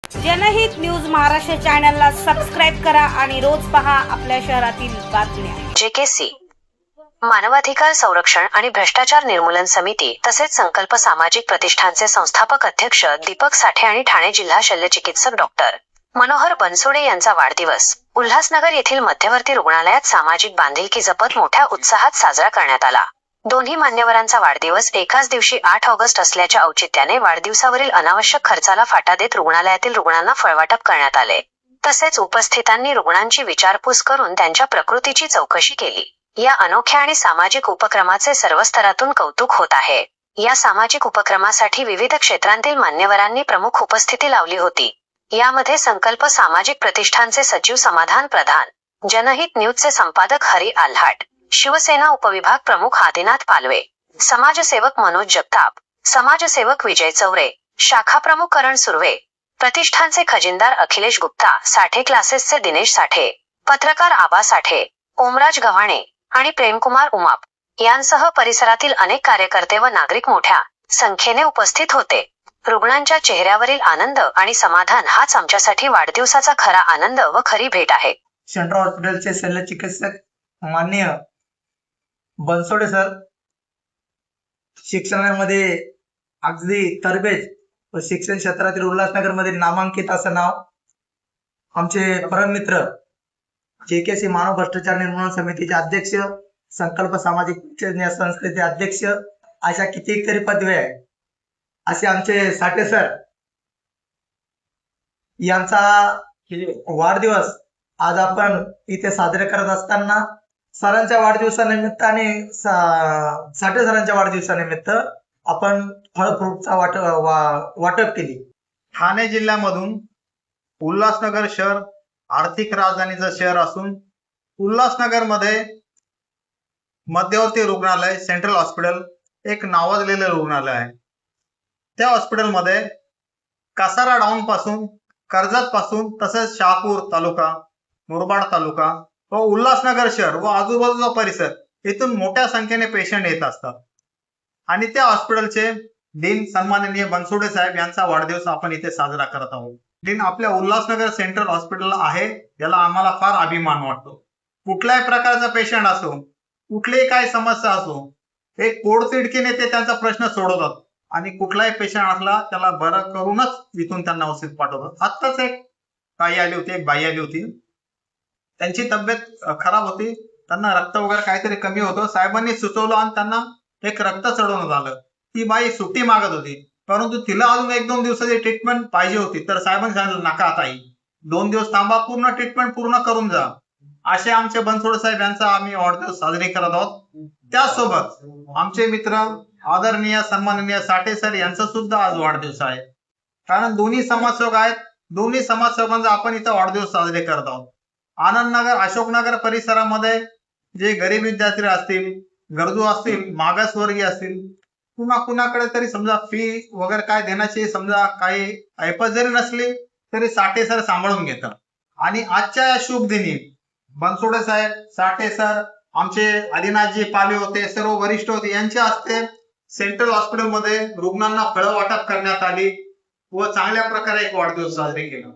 जनहित न्यूज महाराष्ट्र चॅनलला सबस्क्राईब करा आणि रोज पहा आपल्या शहरातील बातम्या। JKC मानवाधिकार संरक्षण आणि भ्रष्टाचार निर्मूलन समिती तसेच संकल्प सामाजिक प्रतिष्ठानचे संस्थापक अध्यक्ष दीपक साठे आणि ठाणे जिल्हा शल्यचिकित्सक डॉक्टर मनोहर बनसोडे यांचा वाढदिवस उल्हासनगर येथील मध्यवर्ती रुग्णालयात सामाजिक बांधिलकी जपत मोठ्या उत्साहात साजरा करण्यात आला। दोन्ही मान्यवरांचा वाढदिवस एकाच दिवशी 8 ऑगस्ट असल्याच्या औचित्याने वाढदिवसावरील अनावश्यक खर्चाला फाटा देत रुग्णालयातील रुग्णांना फळवाटप करण्यात आले। तसेच उपस्थितांनी रुग्णांची विचारपूस करून त्यांच्या प्रकृतीची चौकशी केली। या अनोख्या आणि सामाजिक उपक्रमाचे सर्व स्तरातून कौतुक होत आहे। या सामाजिक उपक्रमासाठी विविध क्षेत्रांतील मान्यवरांनी प्रमुख उपस्थिती लावली होती। यामध्ये संकल्प सामाजिक प्रतिष्ठानचे सचिव समाधान प्रधान, जनहित न्यूजचे संपादक हरी आल्हाट, शिवसेना उपविभाग प्रमुख आदिनाथ पालवे, समाजसेवक मनोज जगताप, समाजसेवक विजय चौरे, शाखा प्रमुख करण सुर्वे, प्रतिष्ठानचे खजिनदार अखिलेश गुप्ता, साठे क्लासेसचे दिनेश साठे, पत्रकार आबा साठे, ओमराज गव्हाणे आणि प्रेमकुमार उमाप यांसह परिसरातील अनेक कार्यकर्ते व नागरिक मोठ्या संख्येने उपस्थित होते। रुग्णांच्या चेहऱ्यावरील आनंद आणि समाधान हाच आमच्यासाठी वाढदिवसाचा खरा आनंद व खरी भेट आहे। सेंट्रल हॉस्पिटलचे शल्यचिकित्सक माननीय बनसोडे सर, शिक्षणामध्ये अगदी तरबेज व शिक्षण क्षेत्रातील उल्हासनगरमध्ये नामांकित असं नाव आमचे परममित्र JKC मानव भ्रष्टाचार निर्मूलन समितीचे अध्यक्ष, संकल्प सामाजिक या संस्थेचे अध्यक्ष, अशा कितीतरी पदवी आहे असे आमचे साठे सर यांचा वाढदिवस आज आपण इथे साजरे करत असताना सरांच्या वाढदिवसानिमित्ताने साठे सरांच्या वाढदिवसानिमित्त आपण फळ फ्रूटचा वाटप केली। ठाणे जिल्ह्यामधून उल्हासनगर शहर आर्थिक राजधानीचं शहर असून उल्हासनगरमध्ये मध्यवर्ती रुग्णालय सेंट्रल हॉस्पिटल एक नावाजलेलं रुग्णालय आहे। त्या हॉस्पिटलमध्ये कसारा डाऊन पासून, कर्जत पासून तसेच शहापूर तालुका, मुरबाड तालुका व उल्हासनगर शहर व आजूबाजूचा परिसर इथून मोठ्या संख्येने पेशंट येत असतात आणि त्या हॉस्पिटलचे डीन सन्माननीय बनसोडे साहेब यांचा वाढदिवस आपण इथे साजरा करत आहोत। डीन आपल्या उल्हासनगर सेंट्रल हॉस्पिटल आहे याला आम्हाला फार अभिमान वाटतो। कुठल्याही प्रकारचा पेशंट असो, कुठलीही काय समस्या असो, एक पोटतिडकीने ते त्यांचा प्रश्न सोडवतात आणि कुठलाही पेशंट असला त्याला बरं करूनच इथून त्यांना औषध पाठवतात। आत्ताच एक बाई आली होती, त्यांची तब्येत खराब होती, त्यांना रक्त वगैरे काहीतरी कमी होतं, साहेबांनी सुचवलं आणि त्यांना एक रक्त चढवण्यात आलं। ती बाई सुट्टी मागत होती, परंतु तिला अजून 1-2 दिवसाची ट्रीटमेंट पाहिजे होती, तर साहेबांनी सांगितलं नका ताई, 2 दिवस थांबा, पूर्ण ट्रीटमेंट पूर्ण करून जा। असे आमचे बनसोडे साहेब यांचा आम्ही वाढदिवस साजरे करत आहोत। त्याचसोबत आमचे मित्र आदरणीय सन्माननीय साठे सर यांचा सुद्धा आज वाढदिवस आहे, कारण दोन्ही समाजसेवक आहेत। दोन्ही समाजसेवकांचा आपण इथं वाढदिवस साजरे करत आहोत। आनंदनगर, अशोकनगर परिसरामध्ये जे गरीब विद्यार्थी असतील, गरजू असतील, मागासवर्गीय असतील, कुणाकडे तरी समजा फी वगैरे काय देण्याची समजा काही ऐपत जरी नसली तरी साठे सर सांभाळून घेतात। आणि आजच्या या शुभ दिनी बनसोडे साहेब, साठे सर, आमचे आदिनाथजी पालवे होते, सर्व वरिष्ठ होते, यांच्या हस्ते सेंट्रल हॉस्पिटलमध्ये रुग्णांना फळं वाटप करण्यात आली व चांगल्या प्रकारे एक वाढदिवस साजरे केला।